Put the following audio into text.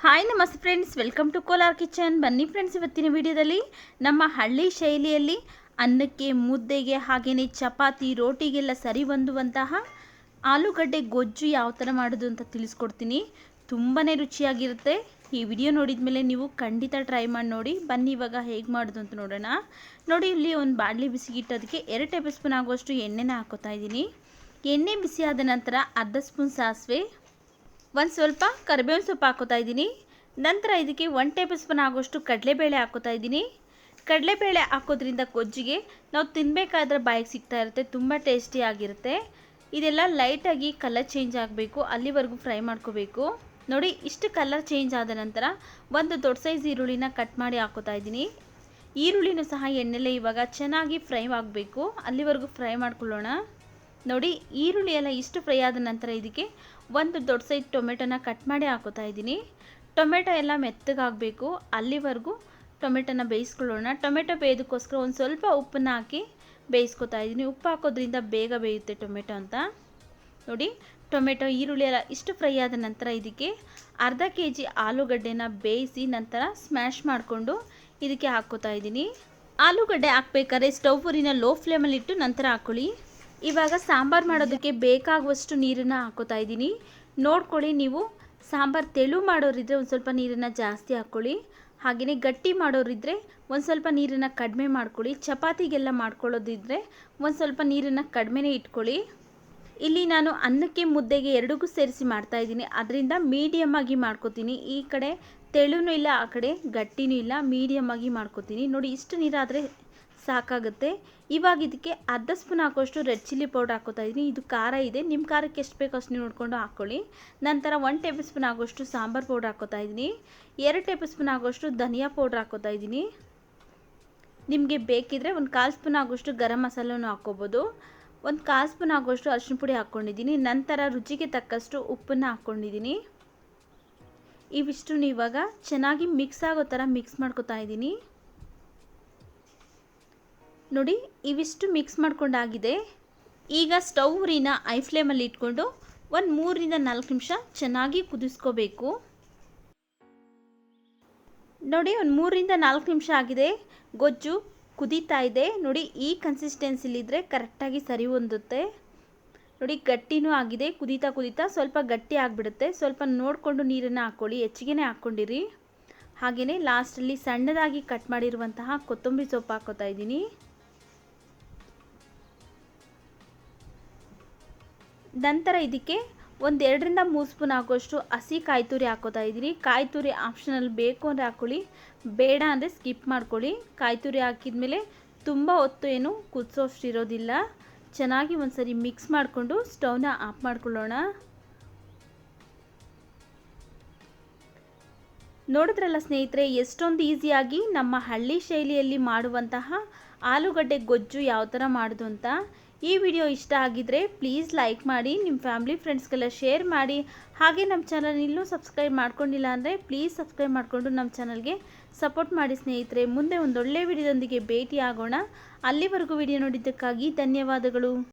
Hi ನಮಸ್ತೆ friends, welcome to Kolar kitchen. ಬನ್ನಿ friends, ಇವತ್ತಿನ ವಿಡಿಯೋದಲ್ಲಿ ನಮ್ಮ ಹಳ್ಳಿ ಶೈಲಿಯಲ್ಲಿ ಅನ್ನಕ್ಕೆ, ಮುದ್ದೆಗೆ, ಹಾಗೆಯೇ ಚಪಾತಿ, ರೋಟಿಗೆಲ್ಲ ಸರಿ ಹೊಂದುವಂತಹ ಆಲೂಗಡ್ಡೆ ಗೊಜ್ಜು ಯಾವ ಥರ ಮಾಡೋದು ಅಂತ ತಿಳಿಸ್ಕೊಡ್ತೀನಿ. ತುಂಬಾ ರುಚಿಯಾಗಿರುತ್ತೆ. ಈ ವಿಡಿಯೋ ನೋಡಿದ ಮೇಲೆ ನೀವು ಖಂಡಿತ ಟ್ರೈ ಮಾಡಿ ನೋಡಿ. ಬನ್ನಿ ಇವಾಗ ಹೇಗೆ ಮಾಡೋದು ಅಂತ ನೋಡೋಣ. ನೋಡಿ, ಇಲ್ಲಿ ಒಂದು ಬಾಣಲಿ ಬಿಸಿಗಿಟ್ಟೋದಕ್ಕೆ 2 ಟೇಬಲ್ ಸ್ಪೂನ್ ಆಗುವಷ್ಟು ಎಣ್ಣೆನ ಹಾಕೋತಾ ಇದ್ದೀನಿ. ಎಣ್ಣೆ ಬಿಸಿಯಾದ ನಂತರ ಅರ್ಧ ಸ್ಪೂನ್ ಸಾಸಿವೆ, ಒಂದು ಸ್ವಲ್ಪ ಕರಿಬೇವಿನ ಸೊಪ್ಪು ಹಾಕೋತಾ ಇದ್ದೀನಿ. ನಂತರ ಇದಕ್ಕೆ 1 ಟೇಬಲ್ ಸ್ಪೂನ್ ಆಗೋಷ್ಟು ಕಡಲೆಬೇಳೆ ಹಾಕೋತಾ ಇದ್ದೀನಿ. ಕಡಲೆಬೇಳೆ ಹಾಕೋದ್ರಿಂದ ಗೊಜ್ಜಿಗೆ ನಾವು ತಿನ್ನಬೇಕಾದ್ರೆ ಬಾಯಿಗೆ ಸಿಗ್ತಾ ಇರುತ್ತೆ, ತುಂಬ ಟೇಸ್ಟಿಯಾಗಿರುತ್ತೆ. ಇದೆಲ್ಲ ಲೈಟಾಗಿ ಕಲರ್ ಚೇಂಜ್ ಆಗಬೇಕು, ಅಲ್ಲಿವರೆಗೂ ಫ್ರೈ ಮಾಡ್ಕೋಬೇಕು. ನೋಡಿ, ಇಷ್ಟು ಕಲರ್ ಚೇಂಜ್ ಆದ ನಂತರ ಒಂದು ದೊಡ್ಡ ಸೈಜ್ ಈರುಳ್ಳಿನ ಕಟ್ ಮಾಡಿ ಹಾಕೋತಾ ಇದ್ದೀನಿ. ಈರುಳ್ಳಿನೂ ಸಹ ಎಣ್ಣೆಲೆ ಇವಾಗ ಚೆನ್ನಾಗಿ ಫ್ರೈ ಆಗಬೇಕು, ಅಲ್ಲಿವರೆಗೂ ಫ್ರೈ ಮಾಡ್ಕೊಳ್ಳೋಣ. ನೋಡಿ, ಈರುಳ್ಳಿ ಎಲ್ಲ ಇಷ್ಟು ಫ್ರೈ ಆದ ನಂತರ ಇದಕ್ಕೆ ಒಂದು ದೊಡ್ಡ ಸೈಜ್ ಟೊಮೆಟೊನ ಕಟ್ ಮಾಡಿ ಹಾಕೋತಾ ಇದ್ದೀನಿ. ಟೊಮೆಟೊ ಎಲ್ಲ ಮೆತ್ತಗಾಗಬೇಕು, ಅಲ್ಲಿವರೆಗೂ ಟೊಮೆಟೊನ ಬೇಯಿಸ್ಕೊಳ್ಳೋಣ. ಟೊಮೆಟೊ ಬೇಯೋದಕ್ಕೋಸ್ಕರ ಒಂದು ಸ್ವಲ್ಪ ಉಪ್ಪನ್ನು ಹಾಕಿ ಬೇಯಿಸ್ಕೊತಾ ಇದ್ದೀನಿ. ಉಪ್ಪು ಹಾಕೋದ್ರಿಂದ ಬೇಗ ಬೇಯುತ್ತೆ ಟೊಮೆಟೊ ಅಂತ. ನೋಡಿ, ಟೊಮೆಟೊ ಈರುಳ್ಳಿ ಎಲ್ಲ ಇಷ್ಟು ಫ್ರೈ ಆದ ನಂತರ ಇದಕ್ಕೆ ಅರ್ಧ kg ಆಲೂಗಡ್ಡೆನ ಬೇಯಿಸಿ ನಂತರ ಸ್ಮ್ಯಾಶ್ ಮಾಡಿಕೊಂಡು ಇದಕ್ಕೆ ಹಾಕ್ಕೋತಾ ಇದ್ದೀನಿ. ಆಲೂಗಡ್ಡೆ ಹಾಕ್ಬೇಕಾದ್ರೆ ಸ್ಟವ್ ಊರಿನ ಲೋ ಫ್ಲೇಮಲ್ಲಿ ಇಟ್ಟು ನಂತರ ಹಾಕ್ಕೊಳ್ಳಿ. ಇವಾಗ ಸಾಂಬಾರು ಮಾಡೋದಕ್ಕೆ ಬೇಕಾಗುವಷ್ಟು ನೀರನ್ನು ಹಾಕೋತಾ ಇದ್ದೀನಿ. ನೋಡ್ಕೊಳ್ಳಿ, ನೀವು ಸಾಂಬಾರು ತೆಳು ಮಾಡೋರಿದ್ದರೆ ಒಂದು ಸ್ವಲ್ಪ ನೀರನ್ನು ಜಾಸ್ತಿ ಹಾಕ್ಕೊಳ್ಳಿ. ಹಾಗೆಯೇ ಗಟ್ಟಿ ಮಾಡೋರಿದ್ದರೆ ಒಂದು ಸ್ವಲ್ಪ ನೀರನ್ನು ಕಡಿಮೆ ಮಾಡ್ಕೊಳ್ಳಿ. ಚಪಾತಿಗೆಲ್ಲ ಮಾಡ್ಕೊಳ್ಳೋದಿದ್ದರೆ ಒಂದು ಸ್ವಲ್ಪ ನೀರನ್ನು ಕಡಿಮೆನೇ ಇಟ್ಕೊಳ್ಳಿ. ಇಲ್ಲಿ ನಾನು ಅನ್ನಕ್ಕೆ, ಮುದ್ದೆಗೆ ಎರಡಿಗೂ ಸೇರಿಸಿ ಮಾಡ್ತಾಯಿದ್ದೀನಿ, ಅದರಿಂದ ಮೀಡಿಯಮ್ ಆಗಿ ಮಾಡ್ಕೋತೀನಿ. ಈ ಕಡೆ ತೆಳುನೂ ಇಲ್ಲ, ಆ ಕಡೆ ಗಟ್ಟಿನೂ ಇಲ್ಲ, ಮೀಡಿಯಮ್ ಆಗಿ ಮಾಡ್ಕೋತೀನಿ. ನೋಡಿ, ಇಷ್ಟು ನೀರಾದರೆ ಸಾಕಾಗುತ್ತೆ. ಇವಾಗ ಇದಕ್ಕೆ ಅರ್ಧ ಸ್ಪೂನ್ ಹಾಕೋಷ್ಟು ರೆಡ್ ಚಿಲ್ಲಿ ಪೌಡರ್ ಹಾಕೋತಾ ಇದ್ದೀನಿ. ಇದು ಖಾರ ಇದೆ, ನಿಮ್ಮ ಖಾರಕ್ಕೆ ಎಷ್ಟು ಬೇಕೋ ಅಷ್ಟು ನೋಡಿಕೊಂಡು ಹಾಕ್ಕೊಳ್ಳಿ. ನಂತರ 1 ಟೇಬಲ್ ಸ್ಪೂನ್ ಆಗೋಷ್ಟು ಸಾಂಬಾರು ಪೌಡರ್ ಹಾಕೋತಾ ಇದ್ದೀನಿ. 2 ಟೇಬಲ್ ಸ್ಪೂನ್ ಆಗೋಷ್ಟು ಧನಿಯಾ ಪೌಡರ್ ಹಾಕೋತಾ ಇದ್ದೀನಿ. ನಿಮಗೆ ಬೇಕಿದ್ರೆ ಒಂದು 1/4 ಸ್ಪೂನ್ ಆಗೋಷ್ಟು ಗರಂ ಮಸಾಲನೂ ಹಾಕ್ಕೋಬೋದು. ಒಂದು 1/4 ಸ್ಪೂನ್ ಆಗೋಷ್ಟು ಅರಿಶಿನ ಪುಡಿ ಹಾಕ್ಕೊಂಡಿದ್ದೀನಿ. ನಂತರ ರುಚಿಗೆ ತಕ್ಕಷ್ಟು ಉಪ್ಪನ್ನು ಹಾಕ್ಕೊಂಡಿದ್ದೀನಿ. ಇವಿಷ್ಟು ಇವಾಗ ಚೆನ್ನಾಗಿ ಮಿಕ್ಸ್ ಆಗೋ ಥರ ಮಿಕ್ಸ್ ಮಾಡ್ಕೋತಾ ಇದ್ದೀನಿ. ನೋಡಿ, ಇವಿಷ್ಟು ಮಿಕ್ಸ್ ಮಾಡ್ಕೊಂಡಾಗಿದೆ. ಈಗ ಸ್ಟವ್ ಊರಿನ ಐ ಫ್ಲೇಮಲ್ಲಿ ಇಟ್ಕೊಂಡು ಒಂದು 3 ರಿಂದ 4 ನಿಮಿಷ ಚೆನ್ನಾಗಿ ಕುದಿಸ್ಕೋಬೇಕು. ನೋಡಿ, ಒಂದು 3 ರಿಂದ 4 ನಿಮಿಷ ಆಗಿದೆ. ಗೊಜ್ಜು ಕುದೀತಾ ಇದೆ. ನೋಡಿ, ಈ ಕನ್ಸಿಸ್ಟೆನ್ಸಿಲಿದ್ದರೆ ಕರೆಕ್ಟಾಗಿ ಸರಿ ಹೊಂದುತ್ತೆ. ನೋಡಿ, ಗಟ್ಟಿನೂ ಆಗಿದೆ. ಕುದೀತಾ ಕುದೀತಾ ಸ್ವಲ್ಪ ಗಟ್ಟಿ ಆಗಿಬಿಡುತ್ತೆ. ಸ್ವಲ್ಪ ನೋಡಿಕೊಂಡು ನೀರನ್ನು ಹಾಕ್ಕೊಳ್ಳಿ, ಹೆಚ್ಚಿಗೆ ಹಾಕ್ಕೊಂಡಿರಿ. ಹಾಗೆಯೇ ಲಾಸ್ಟಲ್ಲಿ ಸಣ್ಣದಾಗಿ ಕಟ್ ಮಾಡಿರುವಂತಹ ಕೊತ್ತಂಬರಿ ಸೊಪ್ಪು ಹಾಕೋತಾ ಇದ್ದೀನಿ. ನಂತರ ಇದಕ್ಕೆ ಒಂದು 2 ರಿಂದ 3 ಸ್ಪೂನ್ ಆಗೋಷ್ಟು ಹಸಿ ಕಾಯಿ ತುರಿ ಹಾಕೋತಾ ಇದ್ದೀನಿ. ಕಾಯಿ ತುರಿ ಆಪ್ಷನಲ್, ಬೇಕು ಅಂದರೆ ಹಾಕ್ಕೊಳ್ಳಿ, ಬೇಡ ಅಂದರೆ ಸ್ಕಿಪ್ ಮಾಡ್ಕೊಳ್ಳಿ. ಕಾಯಿ ತುರಿ ಹಾಕಿದ್ಮೇಲೆ ತುಂಬ ಹೊತ್ತು ಏನು ಕುದಿಸೋಷ್ಟು ಇರೋದಿಲ್ಲ. ಚೆನ್ನಾಗಿ ಒಂದ್ಸರಿ ಮಿಕ್ಸ್ ಮಾಡಿಕೊಂಡು ಸ್ಟವ್ನ ಆಫ್ ಮಾಡ್ಕೊಳ್ಳೋಣ. ನೋಡಿದ್ರಲ್ಲ ಸ್ನೇಹಿತರೆ, ಎಷ್ಟೊಂದು ಈಸಿಯಾಗಿ ನಮ್ಮ ಹಳ್ಳಿ ಶೈಲಿಯಲ್ಲಿ ಮಾಡುವಂತಹ ಆಲೂಗಡ್ಡೆ ಗೊಜ್ಜು ಯಾವ ಥರ ಮಾಡೋದು ಅಂತ. ಈ ವಿಡಿಯೋ ಇಷ್ಟ ಆಗಿದ್ದರೆ ಪ್ಲೀಸ್ ಲೈಕ್ ಮಾಡಿ, ನಿಮ್ಮ ಫ್ಯಾಮಿಲಿ ಫ್ರೆಂಡ್ಸ್ಗೆಲ್ಲ ಶೇರ್ ಮಾಡಿ. ಹಾಗೆ ನಮ್ಮ ಚಾನಲ್ ಇನ್ನೂ ಸಬ್ಸ್ಕ್ರೈಬ್ ಮಾಡ್ಕೊಂಡಿಲ್ಲ ಅಂದರೆ ಪ್ಲೀಸ್ ಸಬ್ಸ್ಕ್ರೈಬ್ ಮಾಡಿಕೊಂಡು ನಮ್ಮ ಚಾನಲ್ಗೆ ಸಪೋರ್ಟ್ ಮಾಡಿ ಸ್ನೇಹಿತರೆ. ಮುಂದೆ ಒಂದೊಳ್ಳೆ ವಿಡಿಯೋದೊಂದಿಗೆ ಭೇಟಿ ಆಗೋಣ. ಅಲ್ಲಿವರೆಗೂ ವಿಡಿಯೋ ನೋಡಿದ್ದಕ್ಕಾಗಿ ಧನ್ಯವಾದಗಳು.